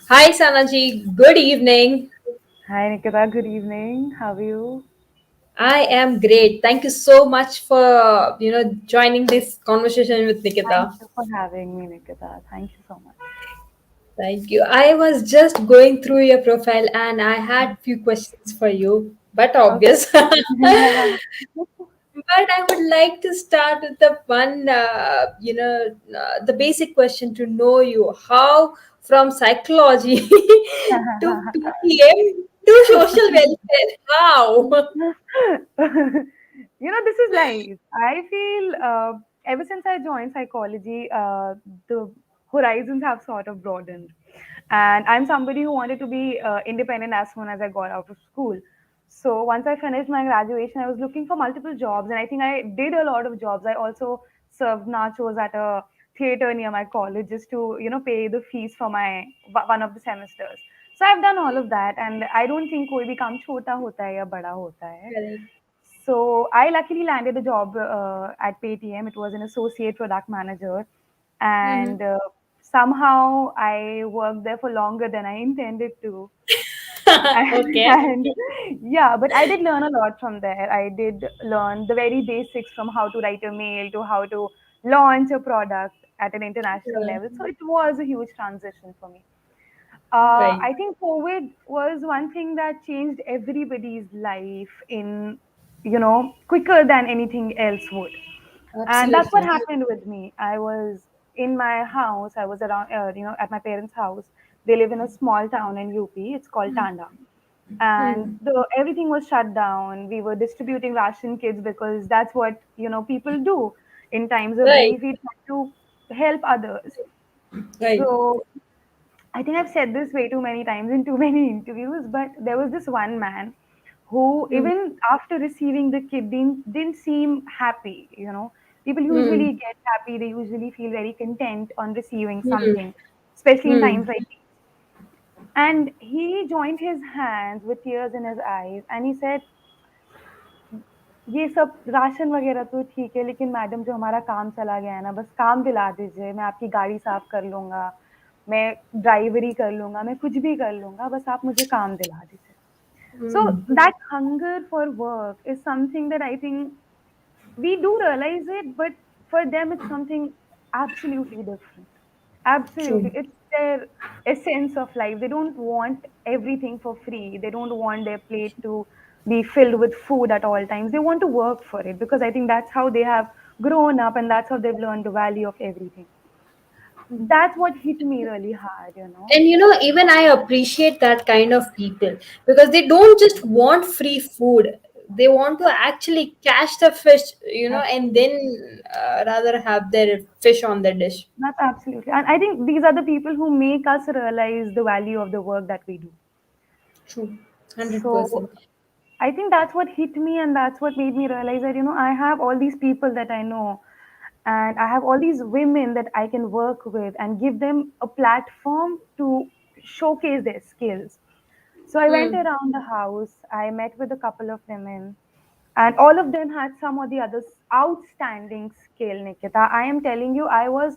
Hi Sanaji, good evening. Hi Nikita, good evening. How are you? I am great. Thank you so much for joining this conversation with Thank Nikita. you for having me, Nikita. Thank you so much. Thank you. I was just going through your profile and I had few questions for you, but Okay. obvious. But I would like to start with the one, the basic question to know you. How from psychology to PTM to social welfare? How? This is life. I feel ever since I joined psychology, the horizons have sort of broadened. And I'm somebody who wanted to be independent as soon as I got out of school. So once I finished my graduation, I was looking for multiple jobs, and I think I did a lot of jobs. I also served nachos at a theater near my college just to, pay the fees for my one of the semesters. So I've done all of that, and I don't think कोई भी काम छोटा होता है या बड़ा होता है. Correct. So I luckily landed a job at Paytm. It was an associate product manager, Mhm. and somehow I worked there for longer than I intended to. Okay. And yeah, but I did learn a lot from there. I did learn the very basics, from how to write a mail to how to launch a product at an international Yeah. level. So it was a huge transition for me. Right. I think COVID was one thing that changed everybody's life in, quicker than anything else would. And that's what Absolutely. happened with me. I was in my house. I was around, at my parents' house. They live in a small town in UP. It's called Tanda, and Hmm. everything was shut down. We were distributing ration kits because that's what people do in times of Right. grief. We try to help others. Right. So I think I've said this way too many times in too many interviews, but there was this one man who, Hmm. even after receiving the kit, didn't seem happy. People Hmm. usually get happy, they usually feel very content on receiving Hmm. something, especially in Hmm. times like these. And he joined his hands with tears in his eyes and he said, ये सब ration वगैरह तो ठीक है, लेकिन madam जो हमारा काम चला गया है ना, बस काम दिला दीजिए, मैं आपकी गाड़ी साफ कर लूंगा, मैं ड्राइवरी कर लूंगा, मैं कुछ भी कर लूंगा, बस आप मुझे काम दिला दीजिए. So Hmm. that hunger for work is something that I think we do realize it, but for them it's something absolutely different. Absolutely. True. It's their essence of life. They don't want everything for free. They don't want their plate to be filled with food at all times. They want to work for it because I think that's how they have grown up and that's how they've learned the value of everything. That's what hit me really hard. And even I appreciate that kind of people because they don't just want free food. They want to actually catch the fish, and then rather have their fish on the dish. That's absolutely. And I think these are the people who make us realize the value of the work that we do. True. So 100%. I think that's what hit me, and that's what made me realize that, I have all these people that I know, and I have all these women that I can work with and give them a platform to showcase their skills. So I went Hmm. around the house, I met with a couple of women, and all of them had some or the other outstanding skill, Nikita. I am telling you, I was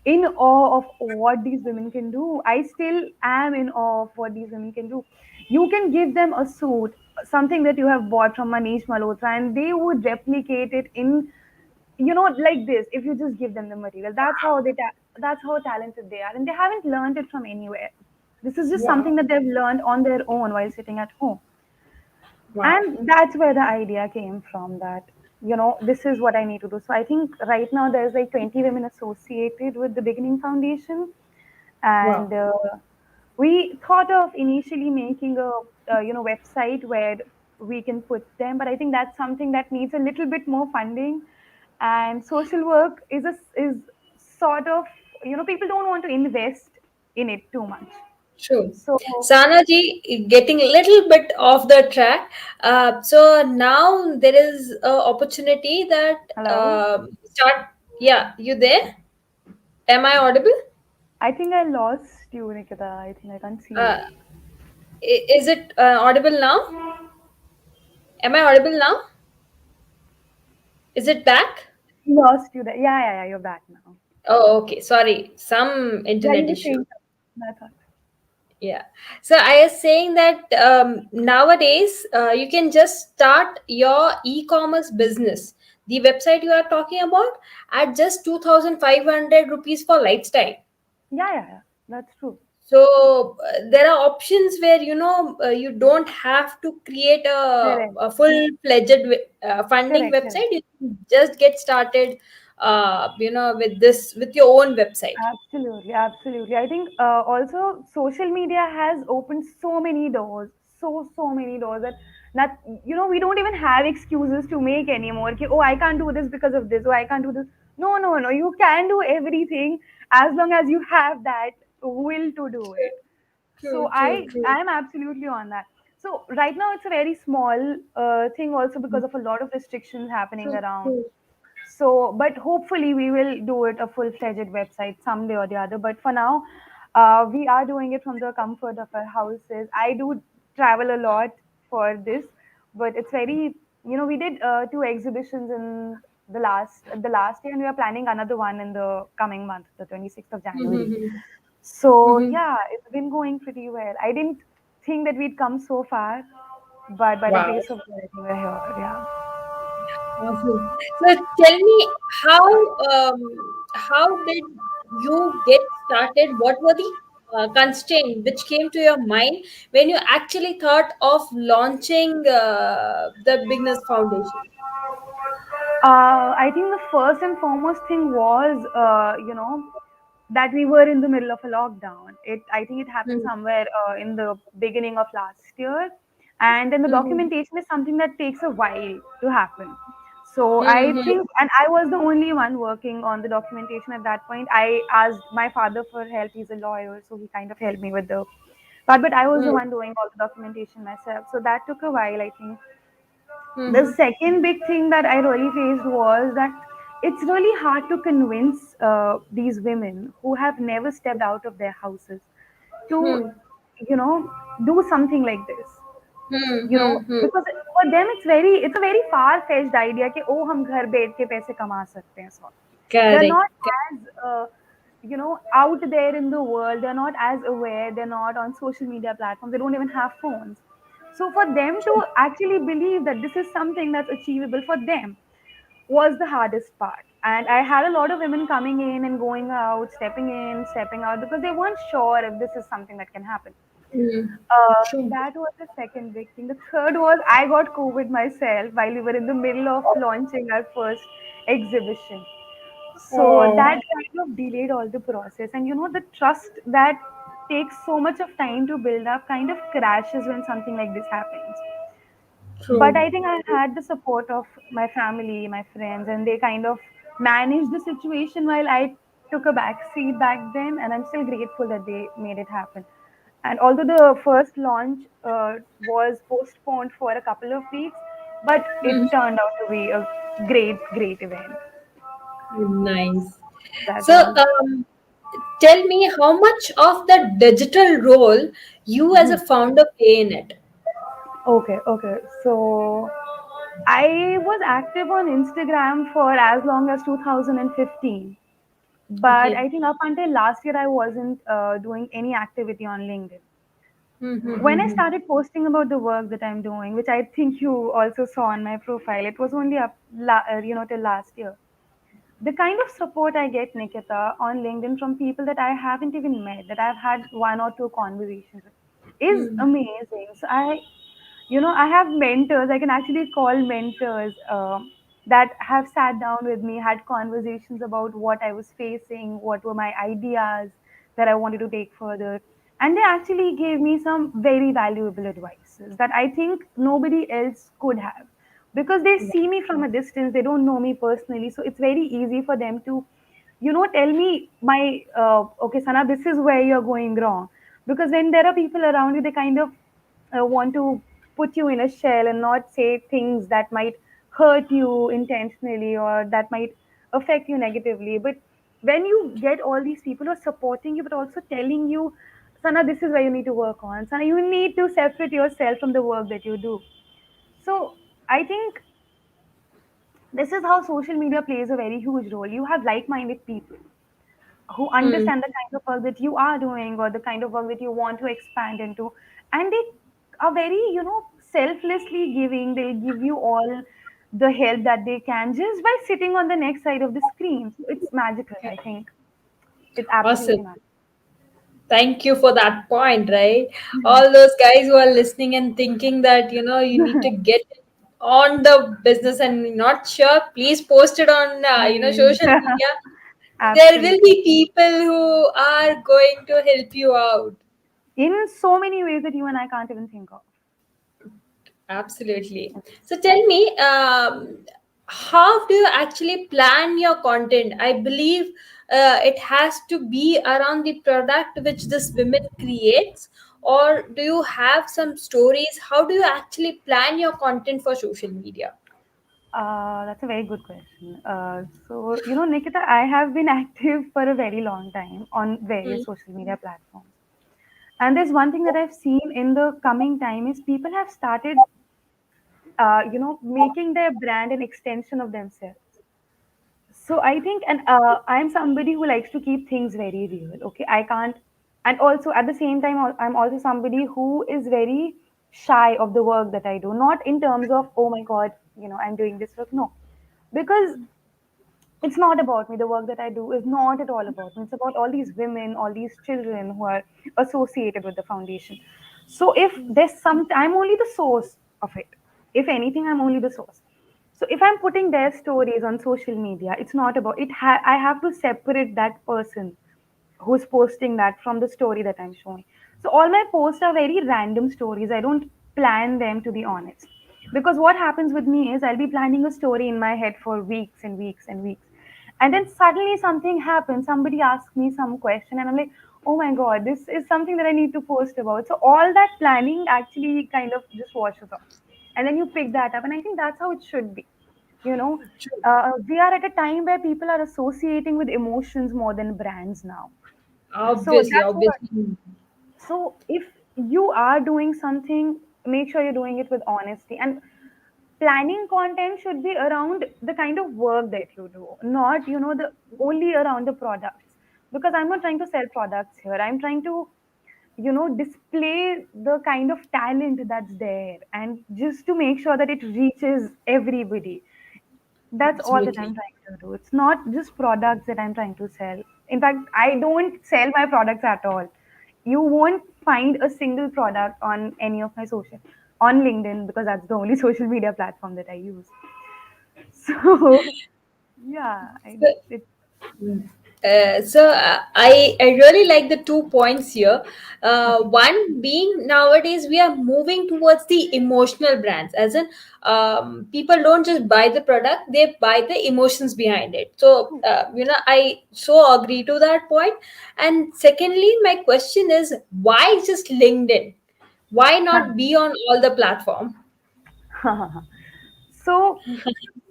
in awe of what these women can do. I still am in awe of what these women can do. You can give them a suit, something that you have bought from Manish Malhotra, and they would replicate it in, like this, if you just give them the material. That's how talented they are, and they haven't learned it from anywhere. This is just Wow. something that they've learned on their own while sitting at home. Wow. And that's where the idea came from, that this is what I need to do. So I think right now there's like 20 women associated with the Beginning Foundation. And Wow. we thought of initially making a website where we can put them, but I think that's something that needs a little bit more funding. And social work is sort of, people don't want to invest in it too much. True. So Sanaji, getting a little bit off the track. So now there is a opportunity that hello, start. Yeah, you there? Am I audible? I think I lost you, Nikita. I think I can't see Uh, you. is it audible now? Am I audible now? Is it back? Lost you there. Yeah, yeah, yeah. You're back now. Oh, okay. Sorry, some Yeah, you internet were issue. saying something. That's all. Yeah. So I was saying that nowadays you can just start your e-commerce business, the website you are talking about, at just 2,500 rupees for lifestyle. Yeah, yeah, yeah. That's true. So there are options where you don't have to create Correct. a full-fledged funding Correct. Correct. website. You can just get started, with this with your own website. Absolutely, absolutely. I think also social media has opened so many doors, so many doors that we don't even have excuses to make anymore. Ki, oh, I can't do this because of this. Oh, I can't do this. No, no, no. You can do everything as long as you have that will to do it. So True, true, true, I'm absolutely on that. So right now it's a very small thing also because of a lot of restrictions happening true, around. true. So, but hopefully we will do it a full-fledged website someday or the other. But for now, we are doing it from the comfort of our houses. I do travel a lot for this, but it's very, we did two exhibitions in the last year, and we are planning another one in the coming month, the 26th of January. Mm-hmm. So Mm-hmm. yeah, it's been going pretty well. I didn't think that we'd come so far, but by the Wow. grace of God, I think we're here. Yeah. Awesome. So tell me how did you get started? What were the constraints which came to your mind when you actually thought of launching the Beginners Foundation? I think the first and foremost thing was, that we were in the middle of a lockdown. I think it happened Mm-hmm. somewhere in the beginning of last year, and then the Mm-hmm. documentation is something that takes a while to happen. So I Mm-hmm. think, and I was the only one working on the documentation at that point. I asked my father for help. He's a lawyer, so he kind of helped me with the part, but I was the one doing all the documentation myself. So that took a while, I think. The Mm-hmm. second big thing that I really faced was that it's really hard to convince these women who have never stepped out of their houses to, you know, do something like this. Mm-hmm. Because for them it's a very far fetched idea कि oh हम घर बैठ के पैसे कमा सकते हैं so they're Correct. not as out there in the world, they're not as aware, they're not on social media platforms, they don't even have phones. So for them to actually believe that this is something that's achievable for them was the hardest part. And I had a lot of women coming in and going out, stepping in, stepping out, because they weren't sure if this is something that can happen. Mm. True. That was the second big thing. The third was I got COVID myself while we were in the middle of launching our first exhibition. So Oh, that kind of delayed all the process. And the trust that takes so much of time to build up kind of crashes when something like this happens. But true. I think I had the support of my family, my friends, and they kind of managed the situation while I took a back seat back then. And I'm still grateful that they made it happen. And although the first launch was postponed for a couple of weeks, but it Mm. turned out to be a great, great event. Nice. That So, was. tell me how much of the digital role you as a founder play in it. Okay, okay. So I was active on Instagram for as long as 2015. But Okay. I think up until last year, I wasn't doing any activity on LinkedIn. When I Mm-hmm. started posting about the work that I'm doing, which I think you also saw on my profile, it was only till last year. The kind of support I get, Nikita, on LinkedIn from people that I haven't even met, that I've had one or two conversations with, is amazing. So I have mentors. I can actually call mentors that have sat down with me, had conversations about what I was facing, what were my ideas that I wanted to take further. And they actually gave me some very valuable advices that I think nobody else could have, because they see me from a distance, they don't know me personally. So it's very easy for them to tell me my okay Sana, this is where you're going wrong. Because when there are people around you, they kind of want to put you in a shell and not say things that might hurt you intentionally or that might affect you negatively. But when you get all these people who are supporting you but also telling you, Sana, this is where you need to work on, Sana, you need to separate yourself from the work that you do. So I think this is how social media plays a very huge role. You have like-minded people who Hmm. understand the kind of work that you are doing or the kind of work that you want to expand into, and they are very, selflessly giving. They'll give you all the help that they can just by sitting on the next side of the screen. So it's magical, I think. It's Awesome. absolutely magical. Thank you for that point, right? All those guys who are listening and thinking that, you need to get on the business and not sure, please post it on, Please. social media. There will Absolutely. be people who are going to help you out. In so many ways that you and I can't even think of. Absolutely. So tell me, how do you actually plan your content? I believe it has to be around the product which this women creates, or do you have some stories? How do you actually plan your content for social media? That's a very good question. Nikita, I have been active for a very long time on various Mm. social media platforms. And there's one thing that I've seen in the coming time is people have started, making their brand an extension of themselves. So I think, and I'm somebody who likes to keep things very real. Okay, I can't, and also at the same time, I'm also somebody who is very shy of the work that I do. Not in terms of, oh my God, I'm doing this work. No, because it's not about me. The work that I do is not at all about me. It's about all these women, all these children who are associated with the foundation. So if there's some, I'm only the source of it. If anything, I'm only the source. So if I'm putting their stories on social media, it's not about it. I have to separate that person who's posting that from the story that I'm showing. So all my posts are very random stories. I don't plan them, to be honest. Because what happens with me is I'll be planning a story in my head for weeks and weeks and weeks. And then suddenly something happens, somebody asks me some question, and I'm like, oh my God, this is something that I need to post about. So all that planning actually kind of just washes off. And then you pick that up. And I think that's how it should be. You know, True. we are at a time where people are associating with emotions more than brands now. So Obviously, that's what. obviously. So if you are doing something, make sure you're doing it with honesty. And planning content should be around the kind of work that you do, not the only around the products. Because I'm not trying to sell products here. I'm trying to display the kind of talent that's there, and just to make sure that it reaches everybody. That's all that I'm Absolutely. trying to do. It's not just products that I'm trying to sell. In fact, I don't sell my products at all. You won't find a single product on any of my social, on LinkedIn, because that's the only social media platform that I use. So yeah, it, I really like the 2 points here. One being, nowadays we are moving towards the emotional brands, as in, people don't just buy the product, they buy the emotions behind it. So I so agree to that point. And secondly, my question is, why just LinkedIn? Why not be on all the platform? so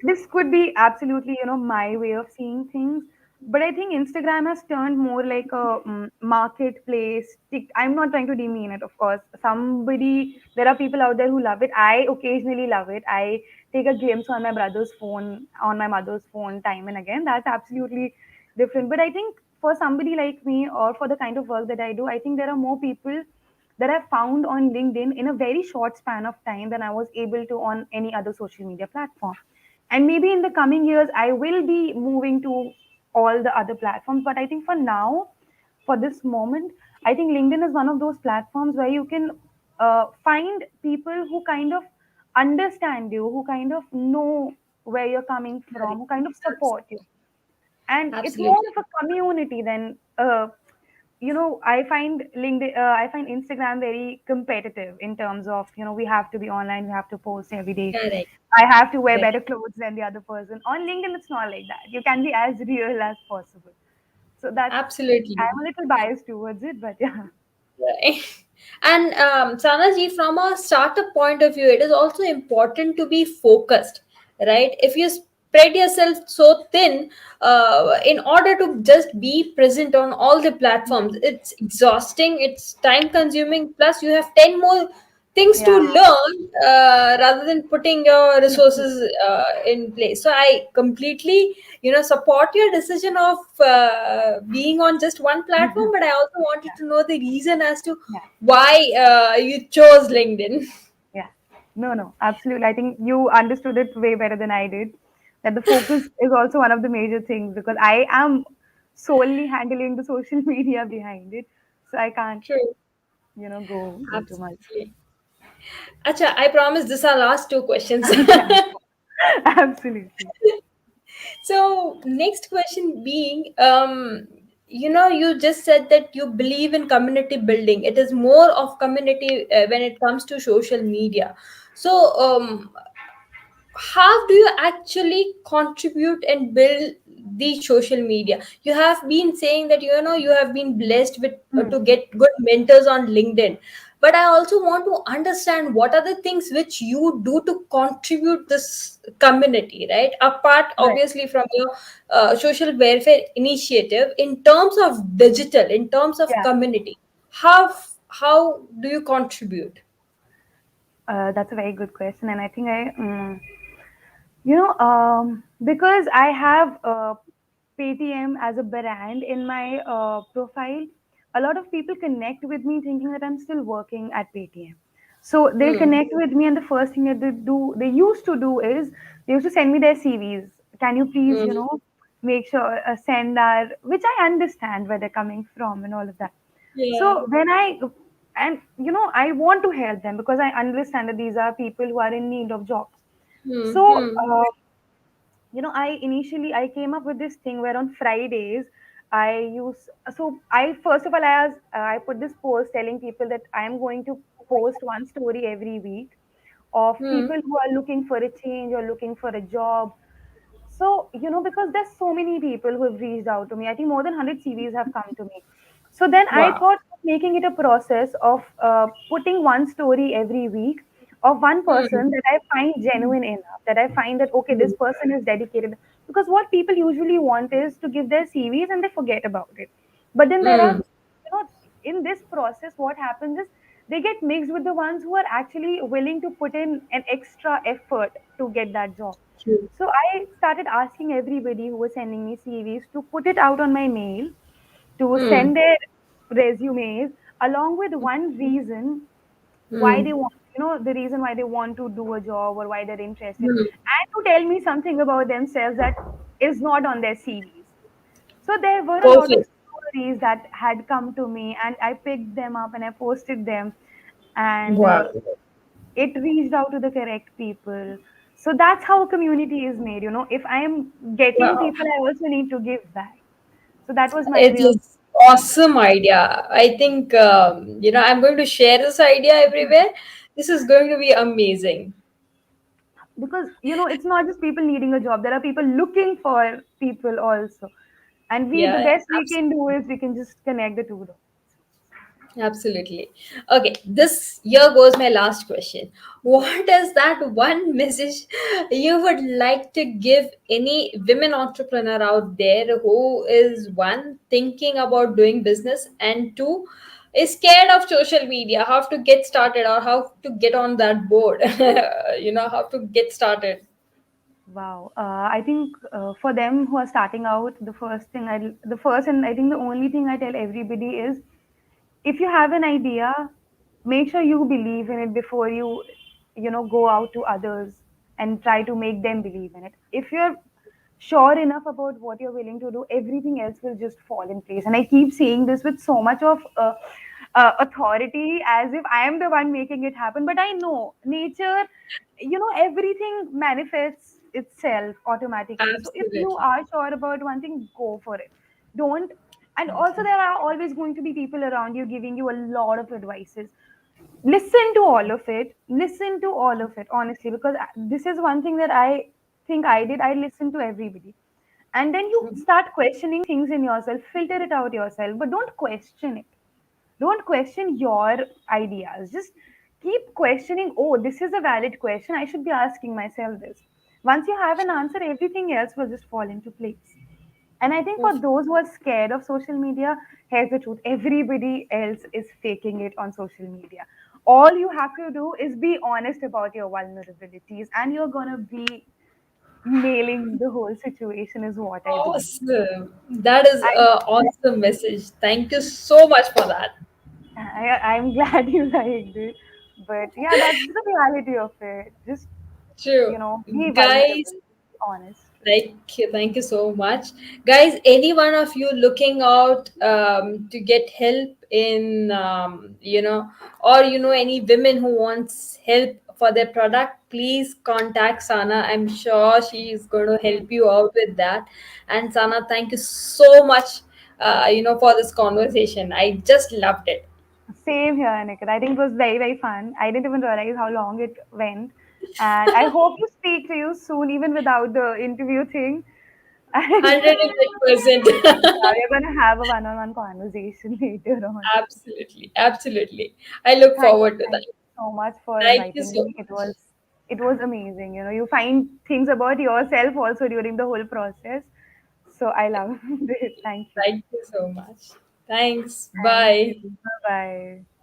this could be absolutely my way of seeing things, but I think Instagram has turned more like a marketplace. I'm not trying to demean it, of course. There are people out there who love it. I occasionally love it. I take a glimpse on my brother's phone, on my mother's phone, time and again. That's absolutely different. But I think for somebody like me, or for the kind of work that I do, I think there are more people that I found on LinkedIn in a very short span of time than I was able to on any other social media platform. And maybe in the coming years, I will be moving to all the other platforms. But I think for now, for this moment, I think LinkedIn is one of those platforms where you can find people who kind of understand you, who kind of know where you're coming from, Correct. who kind of Abs- support you. And it's more Absolutely. of a community than I find I find Instagram very competitive in terms of, we have to be online, we have to post every day. Correct. I have to wear Correct. better clothes than the other person. On LinkedIn, it's not like that. You can be as real as possible. So that's, Absolutely. I'm a little biased towards it, but yeah. Right. And Sanaji, from a startup point of view, it is also important to be focused, right? If you spread yourself so thin, in order to just be present on all the platforms, it's exhausting, it's time consuming. Plus, you have 10 more things to Yeah, learn rather than putting your resources in place. So I completely, support your decision of being on just one platform, but I also wanted yeah, to know the reason as to yeah, why you chose LinkedIn. yeah. No, no, absolutely. I think you understood it way better than I did. That the focus is also one of the major things because I am solely handling the social media behind it. So I can't, True. go into much. Absolutely. Acha, I promise this are last two questions. Yeah, absolutely. So, next question being, you just said that you believe in community building. It is more of community when it comes to social media. So, how do you actually contribute and build the social media? You have been saying that you have been blessed with to Hmm. get good mentors on LinkedIn, but I also want to understand what are the things which you do to contribute this community, right, apart Right. obviously from your social welfare initiative, in terms of digital, in terms of Yeah. community, how do you contribute? That's a very good question, and I think because I have Paytm as a brand in my profile, a lot of people connect with me thinking that I'm still working at Paytm. So they Hmm. connect with me, and the first thing that they used to do is they used to send me their CVs. Can you please, Hmm. make sure send our, which I understand where they're coming from and all of that. Yeah. So when I want to help them because I understand that these are people who are in need of jobs. Hmm. So, Hmm. I came up with this thing where on Fridays I use so I first of all I put this post telling people that I am going to post one story every week of Hmm. people who are looking for a change or looking for a job. So, because there's so many people who have reached out to me. I think more than 100 CVs have come to me. So then I Wow. thought of making it a process of putting one story every week of one Hmm. person that I find genuine enough, that I find that, okay, Hmm. this person is dedicated. Because what people usually want is to give their CVs and they forget about it. But then there are, Hmm. in this process, what happens is they get mixed with the ones who are actually willing to put in an extra effort to get that job. True. So I started asking everybody who was sending me CVs to put it out on my mail, to Hmm. send their resumes along with one reason why Hmm. they want, the reason why they want to do a job or why they're interested, Hmm. and to tell me something about themselves that is not on their CVs. So there were a lot of Perfect. stories that had come to me, and I picked them up and I posted them, and Wow. it reached out to the correct people. So that's how a community is made. If I am getting Wow. people, I also need to give back. So that was my It way of. is awesome idea. I think I'm going to share this idea everywhere. This is going to be amazing. Because it's not just people needing a job, there are people looking for people also, and the Yeah, best we can absolutely. do is we can just connect the two dots. Absolutely. Okay, this here goes my last question. What is that one message you would like to give any women entrepreneur out there who is one thinking about doing business and two is scared of social media, how to get started or how to get on that board, how to get started? Wow. I think for them who are starting out, the first and I think the only thing I tell everybody is, if you have an idea, make sure you believe in it before you go out to others and try to make them believe in it. If you're sure enough about what you're willing to do, everything else will just fall in place. And I keep saying this with so much of authority, as if I am the one making it happen. But I know nature, everything manifests itself automatically. So if you Absolutely. are sure about one thing, go for it. Don't. And also, there are always going to be people around you giving you a lot of advices. Listen to all of it. Listen to all of it, honestly, because this is one thing that I think I did. I listened to everybody. And then you start questioning things in yourself, filter it out yourself, but don't question it. Don't question your ideas. Just keep questioning, oh, this is a valid question. I should be asking myself this. Once you have an answer, everything else will just fall into place. And I think for those who are scared of social media, here's the truth: everybody else is faking it on social media. all you have to do is be honest about your vulnerabilities, and you're gonna be nailing the whole situation, is what I believe. Awesome. That is I, a awesome message. Thank you so much for that. I'm glad you liked it. But yeah, that's the reality of it. Just, True. be Guys, vulnerable, be honest. thank you so much. Guys, any one of you looking out to get help in, or any women who wants help for their product, please contact Sana. I'm sure she is going to Same, help you out with that. And Sana, thank you so much, for this conversation. I just loved it. same here, Nikita. I think it was very, very fun. I didn't even realize how long it went. And I hope to speak to you soon, even without the interview thing. And 100%. yeah, we're gonna have a one-on-one conversation later on. Absolutely. Absolutely. I look forward to Thank that. you so much for Thank you inviting so me. It much. was amazing. You find things about yourself also during the whole process. So I love it. Thank you. Thank you so much. Thanks. Thank you. Bye. Bye bye.